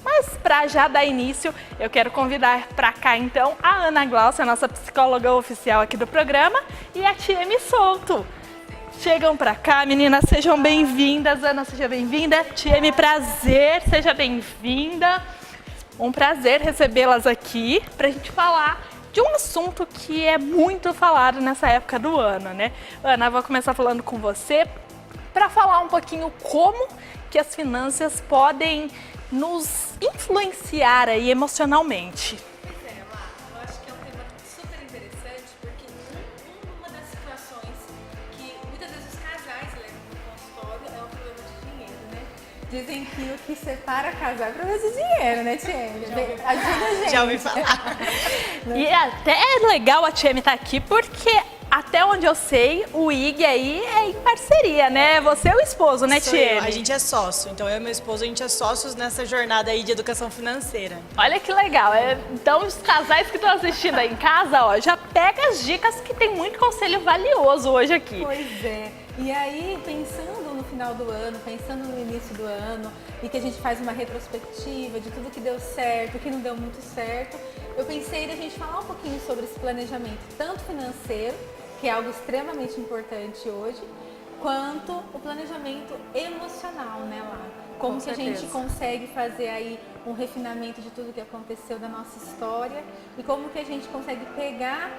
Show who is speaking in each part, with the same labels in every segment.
Speaker 1: Mas para já dar início, eu quero convidar para cá então a Ana Glaucia, nossa psicóloga oficial aqui do programa, e a Tieme Souto. Chegam para cá, meninas, sejam bem-vindas. Ana, seja bem-vinda. Tieme, prazer, seja bem-vinda. Um prazer recebê-las aqui para a gente falar de um assunto que é muito falado nessa época do ano, né? Ana, vou começar falando com você para falar um pouquinho como que as finanças podem nos influenciar aí emocionalmente.
Speaker 2: Pois é, Lá, eu acho que é um tema super interessante, porque uma das situações que muitas vezes os casais levam no consultório é o problema de dinheiro, né? Dizem que o que separa casal é o problema de dinheiro, né, Tieme? Ajuda a gente.
Speaker 3: Já ouvi falar.
Speaker 1: E até é legal a Tieme estar aqui, porque até onde eu sei, o IG aí é em parceria, né? Você é o esposo, né, Tieme?
Speaker 3: A gente é sócio, então eu e meu esposo, a gente é sócios nessa jornada aí de educação financeira.
Speaker 1: Olha que legal. Então, os casais que estão assistindo aí em casa, ó, já pega as dicas que tem muito conselho valioso hoje aqui.
Speaker 2: Pois é. E aí, pensando no final do ano, pensando no início do ano, e que a gente faz uma retrospectiva de tudo que deu certo, o que não deu muito certo, eu pensei da gente falar um pouquinho sobre esse planejamento, tanto financeiro, que é algo extremamente importante hoje, quanto o planejamento emocional, né, Lá? Como que a gente consegue fazer aí um refinamento de tudo que aconteceu da nossa história e como que a gente consegue pegar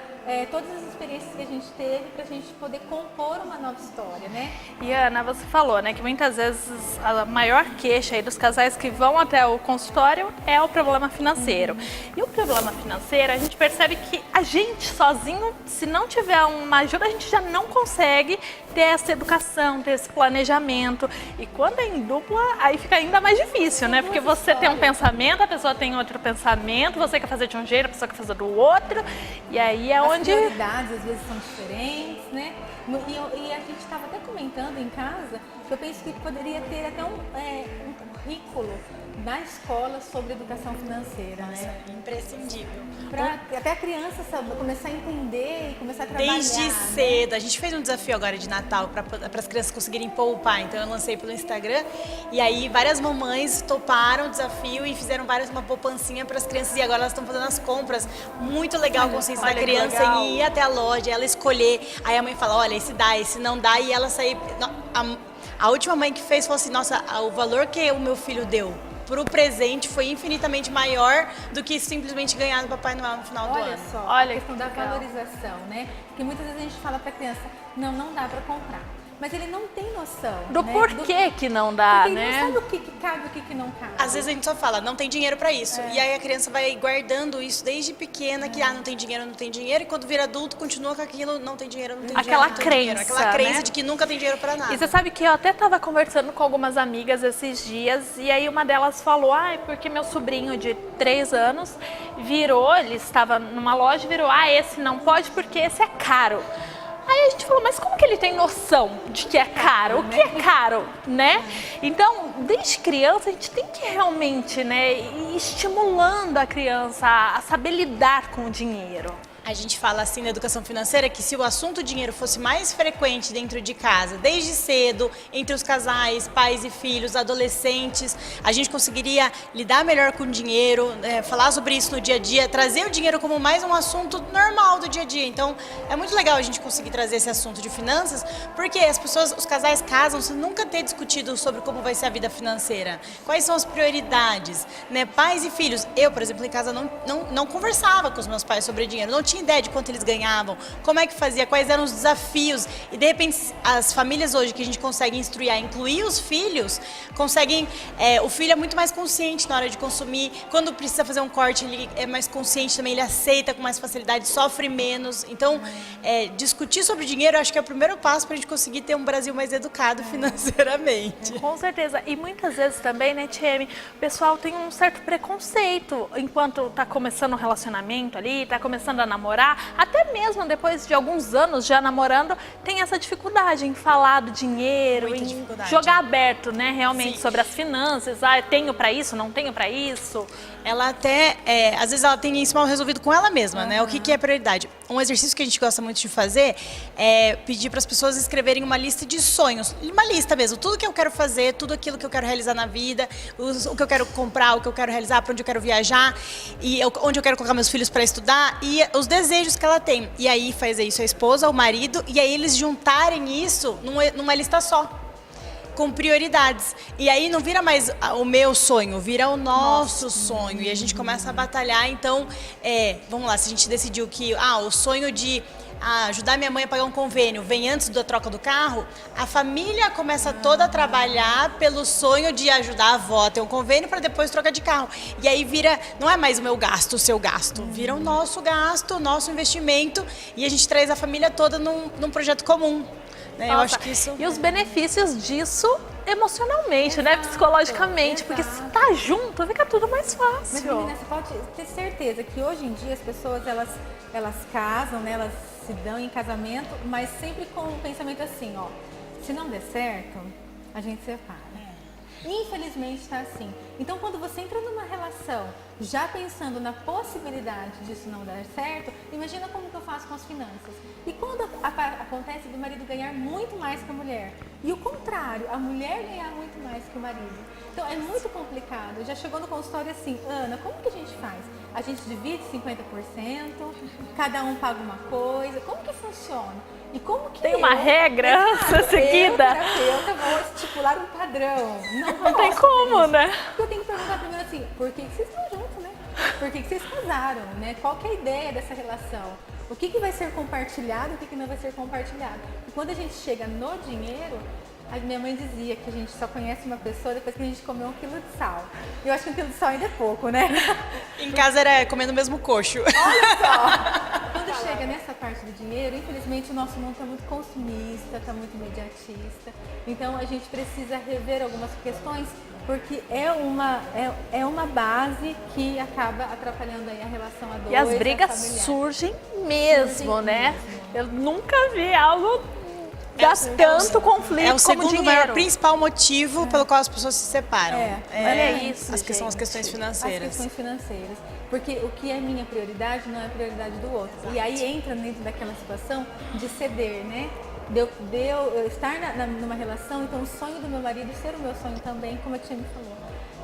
Speaker 2: todas as experiências que a gente teve para a gente poder compor uma nova história, né?
Speaker 1: E Ana, você falou, né, que muitas vezes a maior queixa aí dos casais que vão até o consultório é o problema financeiro. E o problema financeiro, a gente percebe que a gente sozinho, se não tiver uma ajuda, a gente já não consegue ter essa educação, ter esse planejamento. E quando é em dupla, aí fica ainda mais difícil, né? Porque você tem um pensamento, a pessoa tem outro pensamento, você quer fazer de um jeito, a pessoa quer fazer do outro. E aí é onde...
Speaker 2: As prioridades às vezes são diferentes, né? E a gente estava até comentando em casa que eu penso que poderia ter até um currículo na escola sobre educação financeira, né?
Speaker 3: Imprescindível.
Speaker 2: Pra até a criança começar a entender e começar a trabalhar.
Speaker 3: Desde cedo. A gente fez um desafio agora de Natal para as crianças conseguirem poupar. Então eu lancei pelo Instagram e aí várias mamães toparam o desafio e fizeram uma poupancinha para as crianças e agora elas estão fazendo as compras. Muito legal a consciência da criança em ir até a loja, ela escolher. Aí a mãe fala, olha, esse dá, esse não dá, e ela sair... A última mãe que fez falou assim, nossa, o valor que o meu filho deu pro presente foi infinitamente maior do que simplesmente ganhar do Papai Noel no final do ano.
Speaker 2: Olha só,
Speaker 1: Olha
Speaker 2: a questão da valorização, né? Porque muitas vezes a gente fala pra criança, não dá pra comprar. Mas ele não tem noção
Speaker 1: Do
Speaker 2: né?
Speaker 1: porquê que não dá,
Speaker 2: porque
Speaker 1: né?
Speaker 2: ele não sabe o que cabe e o que não cabe.
Speaker 3: Às vezes a gente só fala, não tem dinheiro pra isso. E aí a criança vai guardando isso desde pequena, que não tem dinheiro, e quando vira adulto continua com aquilo, não tem dinheiro, não tem dinheiro,
Speaker 1: Aquela
Speaker 3: não tem dinheiro.
Speaker 1: crença,
Speaker 3: Aquela crença
Speaker 1: né?
Speaker 3: de que nunca tem dinheiro pra nada.
Speaker 1: E você sabe que eu até estava conversando com algumas amigas esses dias e aí uma delas falou, porque meu sobrinho de 3 anos virou, ele estava numa loja e virou, esse não pode porque esse é caro. Aí a gente falou, mas como que ele tem noção de que é caro? O que é caro, né? Então, desde criança, a gente tem que realmente, né, ir estimulando a criança a saber lidar com o dinheiro.
Speaker 3: A gente fala assim na educação financeira que se o assunto dinheiro fosse mais frequente dentro de casa, desde cedo, entre os casais, pais e filhos, adolescentes, a gente conseguiria lidar melhor com o dinheiro, falar sobre isso no dia a dia, trazer o dinheiro como mais um assunto normal do dia a dia. Então, é muito legal a gente conseguir trazer esse assunto de finanças, porque os casais casam sem nunca ter discutido sobre como vai ser a vida financeira, quais são as prioridades, né? Pais e filhos. Eu, por exemplo, em casa não conversava com os meus pais sobre dinheiro, não tinha ideia de quanto eles ganhavam, como é que fazia, quais eram os desafios. E de repente as famílias hoje que a gente consegue instruir a incluir os filhos, conseguem, o filho é muito mais consciente na hora de consumir, quando precisa fazer um corte ele é mais consciente também, ele aceita com mais facilidade, sofre menos. Então, discutir sobre dinheiro eu acho que é o primeiro passo para a gente conseguir ter um Brasil mais educado financeiramente.
Speaker 1: Com certeza. E muitas vezes também, né, Tieme, o pessoal tem um certo preconceito enquanto tá começando o relacionamento ali, tá começando a namorar, namorar, até mesmo depois de alguns anos já namorando, tem essa dificuldade em falar do dinheiro,
Speaker 3: Muita
Speaker 1: em
Speaker 3: dificuldade.
Speaker 1: jogar aberto, né, realmente,
Speaker 3: Sim.
Speaker 1: sobre as finanças. Ah, eu tenho pra isso, não tenho pra isso.
Speaker 3: Ela até, às vezes ela tem isso mal resolvido com ela mesma, né? O que é prioridade? Um exercício que a gente gosta muito de fazer é pedir para as pessoas escreverem uma lista de sonhos. Uma lista mesmo, tudo que eu quero fazer, tudo aquilo que eu quero realizar na vida, o que eu quero comprar, o que eu quero realizar, para onde eu quero viajar, e onde eu quero colocar meus filhos para estudar, e os desejos que ela tem. E aí faz isso a esposa, o marido, e aí eles juntarem isso numa lista só, com prioridades. E aí não vira mais o meu sonho, vira o nosso sonho. E a gente começa a batalhar. Então, vamos lá, se a gente decidiu que o sonho de ajudar minha mãe a pagar um convênio vem antes da troca do carro, a família começa toda a trabalhar pelo sonho de ajudar a avó a ter um convênio para depois trocar de carro. E aí vira, não é mais o meu gasto, o seu gasto, vira o nosso gasto, o nosso investimento, e a gente traz a família toda num projeto comum. Né? Eu acho que isso...
Speaker 1: E os benefícios disso emocionalmente, né? Psicologicamente, porque se tá junto, fica tudo mais
Speaker 2: Mas,
Speaker 1: fácil.
Speaker 2: menina, você pode ter certeza que hoje em dia as pessoas, elas casam, né? Elas se dão em casamento, mas sempre com o pensamento assim, ó, se não der certo, a gente separa. Infelizmente está assim. Então, quando você entra numa relação já pensando na possibilidade disso não dar certo, imagina como que eu faço com as finanças. E quando acontece do marido ganhar muito mais que a mulher, e o contrário, a mulher ganhar muito mais que o marido. Então, é muito complicado. Já chegou no consultório assim, Ana, como que a gente faz? A gente divide 50%, cada um paga uma coisa, como que funciona? E como que
Speaker 1: Tem uma regra a ser seguida?
Speaker 2: Eu vou estipular um padrão.
Speaker 1: Não tem como, né?
Speaker 2: Porque eu tenho que perguntar primeiro assim, por que vocês estão juntos, né? Por que vocês casaram, né? Qual que é a ideia dessa relação? O que vai ser compartilhado, o que não vai ser compartilhado? E quando a gente chega no dinheiro, a minha mãe dizia que a gente só conhece uma pessoa depois que a gente comeu 1 quilo de sal. Eu acho que 1 quilo de sal ainda é pouco, né?
Speaker 3: Em casa era comendo o mesmo coxo.
Speaker 2: Olha só! Quando chega nessa parte do dinheiro, infelizmente o nosso mundo está muito consumista, está muito imediatista. Então a gente precisa rever algumas questões, porque é uma base que acaba atrapalhando aí a relação a dois.
Speaker 1: E as brigas
Speaker 2: familiar.
Speaker 1: surgem mesmo, né? Eu nunca vi algo tanto conflito
Speaker 3: É o
Speaker 1: como
Speaker 3: segundo
Speaker 1: dinheiro.
Speaker 3: maior principal motivo pelo qual as pessoas se separam.
Speaker 1: Olha isso,
Speaker 3: São as questões
Speaker 2: As
Speaker 3: financeiras.
Speaker 2: questões financeiras. Porque o que é minha prioridade não é prioridade do outro. E aí entra dentro daquela situação de ceder, né? De eu estar numa relação, então o sonho do meu marido ser o meu sonho também, como a tia me falou.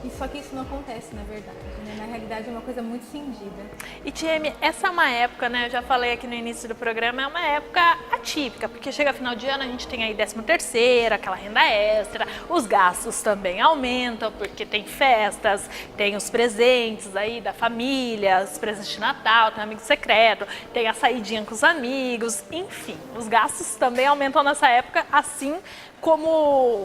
Speaker 2: E só que isso não acontece, na verdade, né? Na realidade é uma coisa muito cindida.
Speaker 1: E Tieme, essa é uma época, né? Eu já falei aqui no início do programa, é uma época atípica, porque chega final de ano, a gente tem aí 13º, aquela renda extra, os gastos também aumentam, porque tem festas, tem os presentes aí da família, os presentes de Natal, tem amigo secreto, tem a saidinha com os amigos, enfim, os gastos também aumentam nessa época, assim como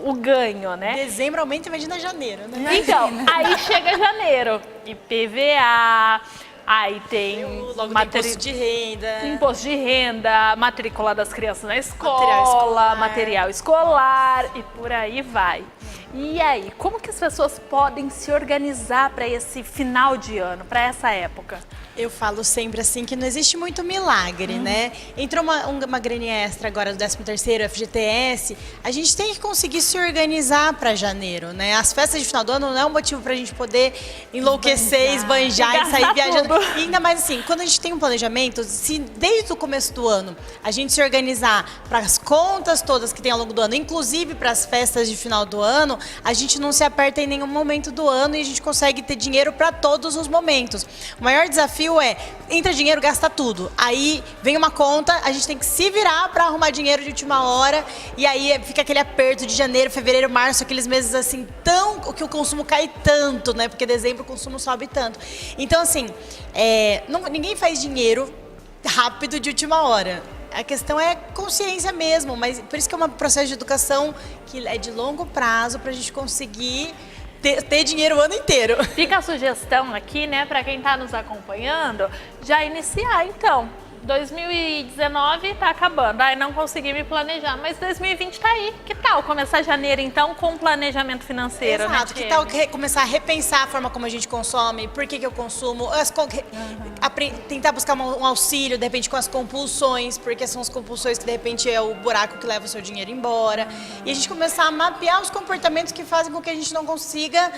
Speaker 1: o ganho, né?
Speaker 3: Dezembro aumenta, imagina janeiro, né?
Speaker 1: Então, aí chega janeiro, IPVA, aí tem
Speaker 3: Logo tem
Speaker 1: imposto de renda, matrícula das crianças na escola, material escolar e por aí vai. E aí, como que as pessoas podem se organizar para esse final de ano, para essa época?
Speaker 3: Eu falo sempre assim que não existe muito milagre, né? Entrou uma graninha extra agora do 13º, FGTS, a gente tem que conseguir se organizar para janeiro, né? As festas de final do ano não é um motivo para a gente poder enlouquecer, esbanjar e sair viajando. E ainda mais assim, quando a gente tem um planejamento, se desde o começo do ano a gente se organizar para as contas todas que tem ao longo do ano, inclusive para as festas de final do ano, a gente não se aperta em nenhum momento do ano e a gente consegue ter dinheiro para todos os momentos. O maior desafio entra dinheiro, gasta tudo. Aí vem uma conta, a gente tem que se virar para arrumar dinheiro de última hora e aí fica aquele aperto de janeiro, fevereiro, março, aqueles meses assim que o consumo cai tanto, né? Porque dezembro o consumo sobe tanto. Então assim, ninguém faz dinheiro rápido de última hora. A questão é consciência mesmo, mas por isso que é um processo de educação que é de longo prazo para a gente conseguir ter dinheiro o ano inteiro.
Speaker 1: Fica a sugestão aqui, né, para quem está nos acompanhando, já iniciar então. 2019 tá acabando, aí não consegui me planejar, mas 2020 tá aí. Que tal começar janeiro, então, com planejamento financeiro,
Speaker 3: Exato,
Speaker 1: né,
Speaker 3: que tal começar a repensar a forma como a gente consome, por que eu consumo, tentar buscar um auxílio, de repente, com as compulsões, porque são as compulsões que, de repente, é o buraco que leva o seu dinheiro embora. E a gente começar a mapear os comportamentos que fazem com que a gente não consiga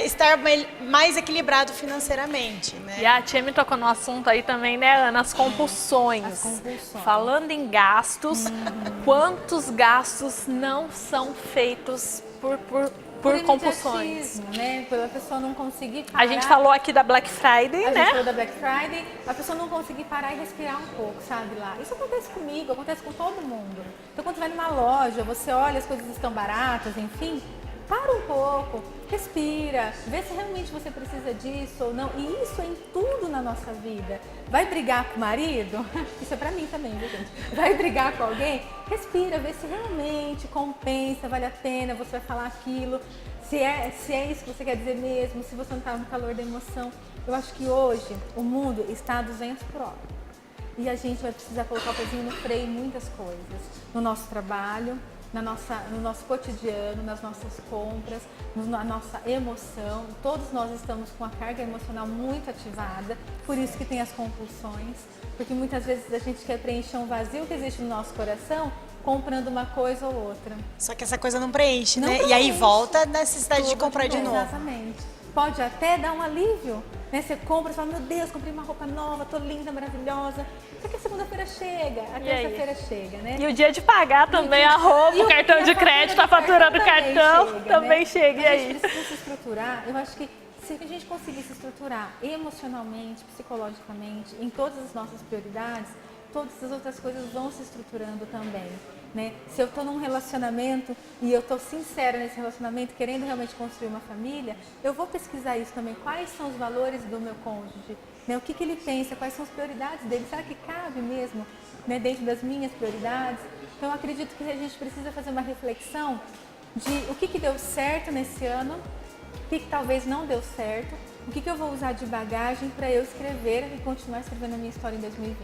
Speaker 3: estar mais equilibrado financeiramente, né?
Speaker 1: E a Tia me tocou no assunto aí também, né, Ana? As compulsões.
Speaker 2: As compulsões.
Speaker 1: Falando em gastos, quantos gastos não são feitos por compulsões?
Speaker 2: imediatismo, né? Pela pessoa não conseguir parar.
Speaker 1: A gente falou aqui da Black Friday,
Speaker 2: A
Speaker 1: né?
Speaker 2: gente falou da Black Friday, a pessoa não conseguir parar e respirar um pouco, sabe lá. Isso acontece comigo, acontece com todo mundo. Então quando você vai numa loja, você olha, as coisas estão baratas, enfim, para um pouco, respira, vê se realmente você precisa disso ou não. E isso é em tudo na nossa vida. Vai brigar com o marido? Isso é pra mim também, viu, gente? Vai brigar com alguém? Respira, vê se realmente compensa, vale a pena, você vai falar aquilo. Se é isso que você quer dizer mesmo, se você não está no calor da emoção. Eu acho que hoje o mundo está a 200 por hora. E a gente vai precisar colocar o pezinho no freio em muitas coisas. No nosso trabalho, no nosso cotidiano, nas nossas compras, na nossa emoção. Todos nós estamos com a carga emocional muito ativada, por isso que tem as compulsões. Porque muitas vezes a gente quer preencher um vazio que existe no nosso coração comprando uma coisa ou outra.
Speaker 3: Só que essa coisa não preenche,
Speaker 2: Não
Speaker 3: né?
Speaker 2: preenche.
Speaker 3: E aí volta a necessidade de
Speaker 2: Tudo
Speaker 3: comprar de novo.
Speaker 2: Exatamente. Pode até dar um alívio, né? Você compra e fala, meu Deus, comprei uma roupa nova, tô linda, maravilhosa. Só que a segunda-feira chega, a terça-feira chega, né?
Speaker 1: E o dia de pagar também a roupa, o cartão de crédito, a fatura do cartão também chega. E
Speaker 2: A
Speaker 1: aí?
Speaker 2: gente precisa se estruturar. Eu acho que se a gente conseguir se estruturar emocionalmente, psicologicamente, em todas as nossas prioridades, todas as outras coisas vão se estruturando também, né? Se eu estou num relacionamento e eu estou sincera nesse relacionamento, querendo realmente construir uma família, eu vou pesquisar isso também. Quais são os valores do meu cônjuge? Né? O que ele pensa? Quais são as prioridades dele? Será que cabe mesmo, né, dentro das minhas prioridades? Então, eu acredito que a gente precisa fazer uma reflexão de o que deu certo nesse ano, o que talvez não deu certo, o que eu vou usar de bagagem para eu escrever e continuar escrevendo a minha história em 2020.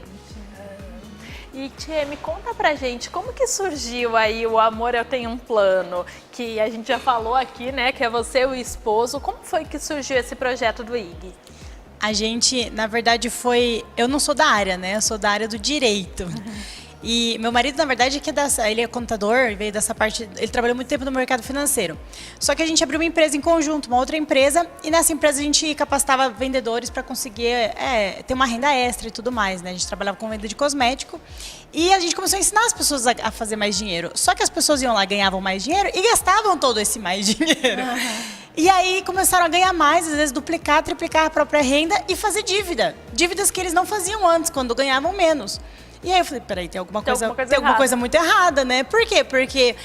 Speaker 1: E Tia, me conta pra gente, como que surgiu aí o Amor Eu Tenho um Plano? Que a gente já falou aqui, né, que é você e o esposo. Como foi que surgiu esse projeto do IG?
Speaker 3: A gente, na verdade, eu não sou da área, né? Eu sou da área do direito. E meu marido, na verdade, ele é contador, veio dessa parte, ele trabalhou muito tempo no mercado financeiro. Só que a gente abriu uma empresa em conjunto, uma outra empresa, e nessa empresa a gente capacitava vendedores para conseguir ter uma renda extra e tudo mais, né? A gente trabalhava com venda de cosmético e a gente começou a ensinar as pessoas a fazer mais dinheiro. Só que as pessoas iam lá, ganhavam mais dinheiro e gastavam todo esse mais dinheiro. E aí começaram a ganhar mais, às vezes duplicar, triplicar a própria renda e fazer dívida. Dívidas que eles não faziam antes, quando ganhavam menos. E aí eu falei, peraí, tem alguma coisa muito errada, né? Por quê? Porque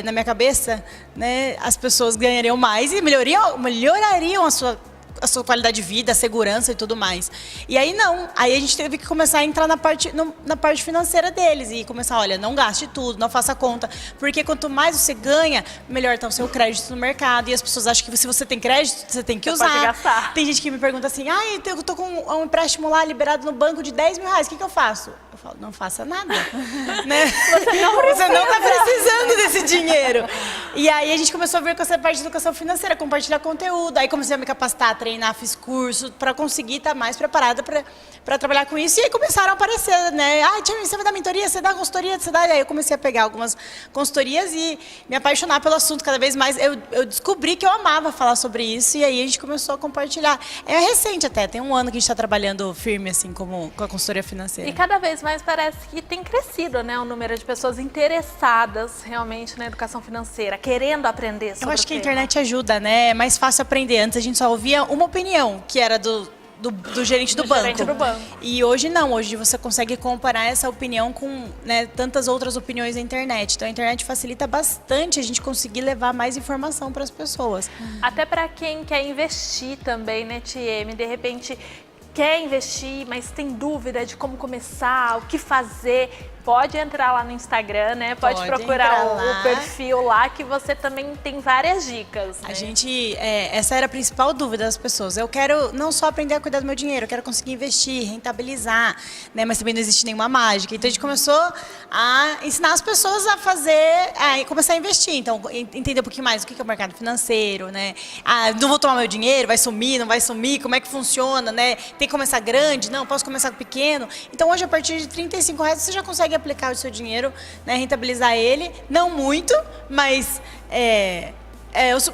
Speaker 3: na minha cabeça, né, as pessoas ganhariam mais e melhorariam a sua qualidade de vida, a segurança e tudo mais. E aí não, aí a gente teve que começar a entrar na parte financeira deles e começar, olha, não gaste tudo, não faça conta, porque quanto mais você ganha, melhor está o seu crédito no mercado. E as pessoas acham que se você tem crédito, você tem que usar.
Speaker 1: Pode gastar.
Speaker 3: Tem gente que me pergunta assim, eu tô com um empréstimo lá liberado no banco de 10 mil reais, o que eu faço? Eu falo, não faça nada. Né? Você não está precisando desse dinheiro. E aí a gente começou a ver com essa parte de educação financeira, compartilhar conteúdo, aí comecei a me capacitar, treinar, fiz curso para conseguir estar mais preparada para trabalhar com isso. E aí começaram a aparecer, né? Tia, você vai dar mentoria, você dá consultoria, você dá... Aí eu comecei a pegar algumas consultorias e me apaixonar pelo assunto cada vez mais. Eu descobri que eu amava falar sobre isso e aí a gente começou a compartilhar. É recente até, tem um ano que a gente está trabalhando firme, assim, com a consultoria financeira.
Speaker 1: E cada vez mais parece que tem crescido, né, o número de pessoas interessadas realmente na educação financeira, querendo aprender sobre
Speaker 3: Eu acho que a
Speaker 1: o tema.
Speaker 3: internet ajuda, né? É mais fácil aprender. Antes a gente só ouvia uma opinião, que era do gerente do banco.
Speaker 1: Gerente do banco.
Speaker 3: E hoje não, hoje você consegue comparar essa opinião com, né, tantas outras opiniões na internet. Então a internet facilita bastante a gente conseguir levar mais informação para as pessoas.
Speaker 1: Até para quem quer investir também, né, TM? De repente quer investir, mas tem dúvida de como começar, o que fazer. pode entrar lá no Instagram, né? Pode procurar o perfil lá, que você também tem várias dicas, né?
Speaker 3: A gente, essa era a principal dúvida das pessoas. Eu quero não só aprender a cuidar do meu dinheiro, eu quero conseguir investir, rentabilizar, né? Mas também não existe nenhuma mágica. Então a gente começou a ensinar as pessoas a começar a investir. Então, entender um pouquinho mais o que é o mercado financeiro, né? Não vou tomar meu dinheiro, vai sumir, não vai sumir, como é que funciona, né? Tem que começar grande? Não, posso começar pequeno. Então hoje, a partir de R$35, você já consegue aplicar o seu dinheiro, né? Rentabilizar ele, não muito, mas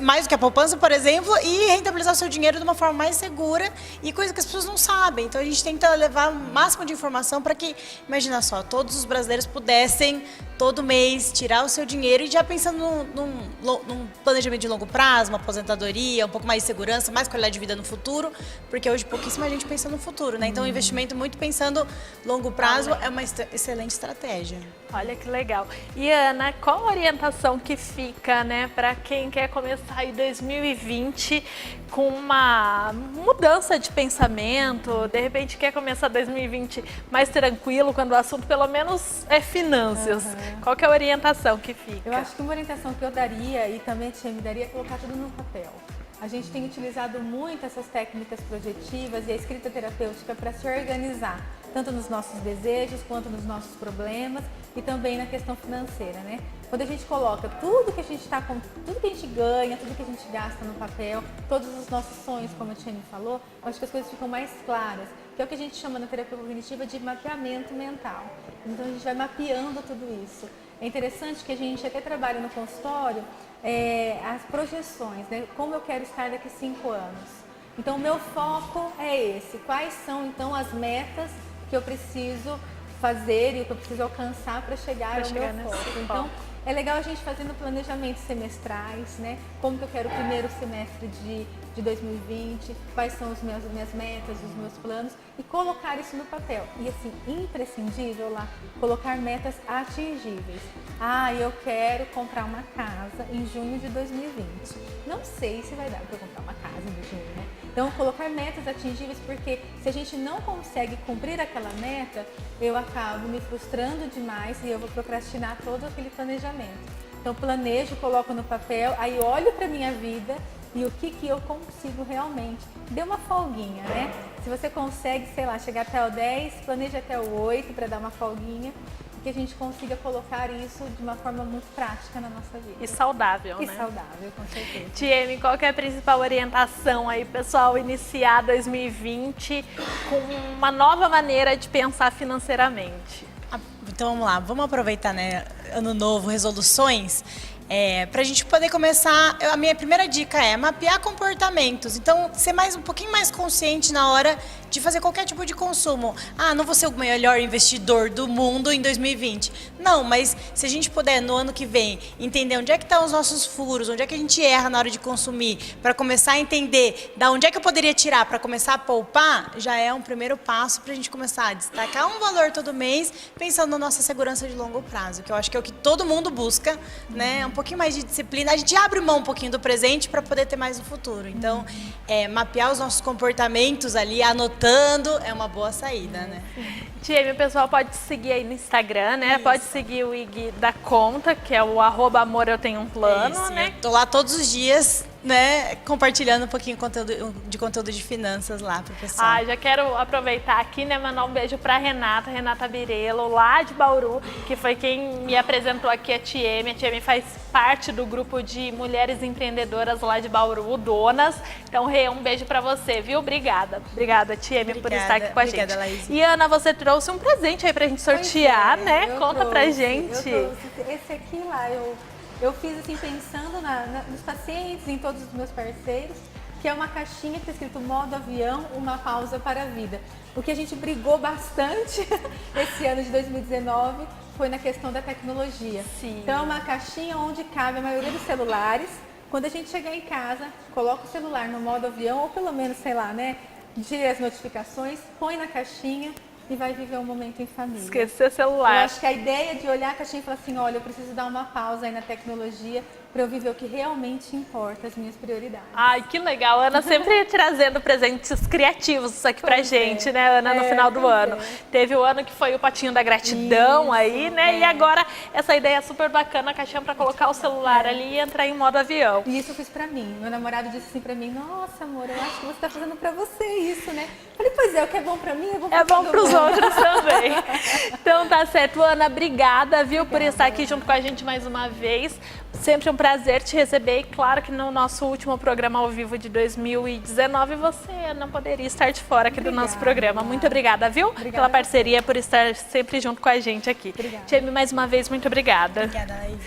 Speaker 3: mais do que a poupança, por exemplo, e rentabilizar o seu dinheiro de uma forma mais segura e coisa que as pessoas não sabem. Então a gente tenta levar o máximo de informação para que, imagina só, todos os brasileiros pudessem todo mês tirar o seu dinheiro e já pensando num planejamento de longo prazo, uma aposentadoria, um pouco mais de segurança, mais qualidade de vida no futuro, porque hoje pouquíssima gente pensa no futuro, né? Então o investimento muito pensando longo prazo é uma excelente estratégia.
Speaker 1: Olha que legal. E Ana, qual a orientação que fica, né, para quem quer começar em 2020 com uma mudança de pensamento, de repente quer começar 2020 mais tranquilo, quando o assunto pelo menos é finanças? Qual que é a orientação que fica?
Speaker 2: Eu acho que uma orientação que eu daria e também a Tia me daria é colocar tudo no papel. A gente tem utilizado muito essas técnicas projetivas e a escrita terapêutica para se organizar, tanto nos nossos desejos quanto nos nossos problemas e também na questão financeira, né? Quando a gente coloca tudo que a gente tudo que a gente ganha, tudo que a gente gasta no papel, todos os nossos sonhos, como a Tia me falou, eu acho que as coisas ficam mais claras, que é o que a gente chama na terapia cognitiva de mapeamento mental. Então a gente vai mapeando tudo isso. É interessante que a gente até trabalha no consultório as projeções, né? Como eu quero estar daqui a 5 anos. Então o meu foco é esse. Quais são então as metas que eu preciso fazer e o que eu preciso alcançar para chegar ao meu foco? Então é legal a gente fazendo planejamentos semestrais, né? Como que eu quero o primeiro semestre de 2020, quais são as minhas metas, os meus planos e colocar isso no papel. E assim, imprescindível lá, colocar metas atingíveis. Eu quero comprar uma casa em junho de 2020. Não sei se vai dar para eu comprar uma casa em junho, né? Então, colocar metas atingíveis, porque se a gente não consegue cumprir aquela meta, eu acabo me frustrando demais e eu vou procrastinar todo aquele planejamento. Então, planejo, coloco no papel, aí olho para a minha vida e o que eu consigo realmente. Dê uma folguinha, né? Se você consegue, sei lá, chegar até o 10, planeje até o 8 para dar uma folguinha. Que a gente consiga colocar isso de uma forma muito prática na nossa vida.
Speaker 1: E saudável, né?
Speaker 2: E saudável, com certeza.
Speaker 1: Tieme, qual que é a principal orientação aí, pessoal, iniciar 2020 com uma nova maneira de pensar financeiramente?
Speaker 3: Então vamos lá, vamos aproveitar, né, ano novo, resoluções. Para a gente poder começar, a minha primeira dica é mapear comportamentos. Então, ser um pouquinho mais consciente na hora de fazer qualquer tipo de consumo. Não vou ser o melhor investidor do mundo em 2020. Não, mas se a gente puder, no ano que vem, entender onde é que estão os nossos furos, onde é que a gente erra na hora de consumir, para começar a entender da onde é que eu poderia tirar para começar a poupar, já é um primeiro passo para a gente começar a destacar um valor todo mês, pensando na nossa segurança de longo prazo, que eu acho que é o que todo mundo busca, né? Um pouquinho mais de disciplina, a gente abre mão um pouquinho do presente para poder ter mais no futuro. Então, mapear os nossos comportamentos ali, anotando, é uma boa saída, né?
Speaker 1: Tieme, o pessoal pode te seguir aí no Instagram, né? Isso. Pode seguir o IG da conta, que é o @AmorEuTenhoUmPlano, né?
Speaker 3: Eu tô lá todos os dias, né, compartilhando um pouquinho de conteúdo de finanças lá pro pessoal.
Speaker 1: Já quero aproveitar aqui, né, mandar um beijo pra Renata Birelo, lá de Bauru, que foi quem me apresentou aqui a Tieme. A Tieme faz parte do grupo de mulheres empreendedoras lá de Bauru, Donas. Então, Rê, um beijo pra você, viu? Obrigada, Tieme, por estar aqui com a gente.
Speaker 3: Laís.
Speaker 1: E Ana, você trouxe um presente aí pra gente sortear, né? Conta pra gente.
Speaker 2: Eu trouxe esse aqui lá, eu fiz assim pensando nos pacientes, em todos os meus parceiros, que é uma caixinha que está escrito modo avião, uma pausa para a vida. O que a gente brigou bastante esse ano de 2019 foi na questão da tecnologia.
Speaker 1: Sim.
Speaker 2: Então é uma caixinha onde cabe a maioria dos celulares. Quando a gente chegar em casa, coloca o celular no modo avião, ou pelo menos, sei lá, né, tira as notificações, põe na caixinha e vai viver um momento em família.
Speaker 1: Esquecer celular.
Speaker 2: Eu acho que a ideia de olhar a caixinha e falar assim, olha, eu preciso dar uma pausa aí na tecnologia, para eu viver o que realmente importa, as minhas prioridades.
Speaker 1: Ai, que legal. Ana sempre trazendo presentes criativos aqui pra gente, né, Ana, no final do ano. Teve o ano que foi o potinho da gratidão aí, né? E agora essa ideia super bacana, a caixinha pra colocar o celular ali e entrar em modo avião.
Speaker 2: E isso eu fiz pra mim. Meu namorado disse assim pra mim, nossa, amor, eu acho que você tá fazendo pra você isso, né? Eu falei, pois é, o que é bom pra mim é bom pra
Speaker 1: É bom
Speaker 2: todo
Speaker 1: pros
Speaker 2: mundo.
Speaker 1: outros também. Então tá certo. Ana, obrigada, viu, por estar aqui junto com a gente mais uma vez. Sempre um prazer te receber e claro que no nosso último programa ao vivo de 2019 você não poderia estar de fora aqui do nosso programa. Muito obrigada, viu? Pela parceria, por estar sempre junto com a gente aqui.
Speaker 2: Obrigada.
Speaker 1: Jamie, mais uma vez, muito obrigada.
Speaker 3: Obrigada, Laís.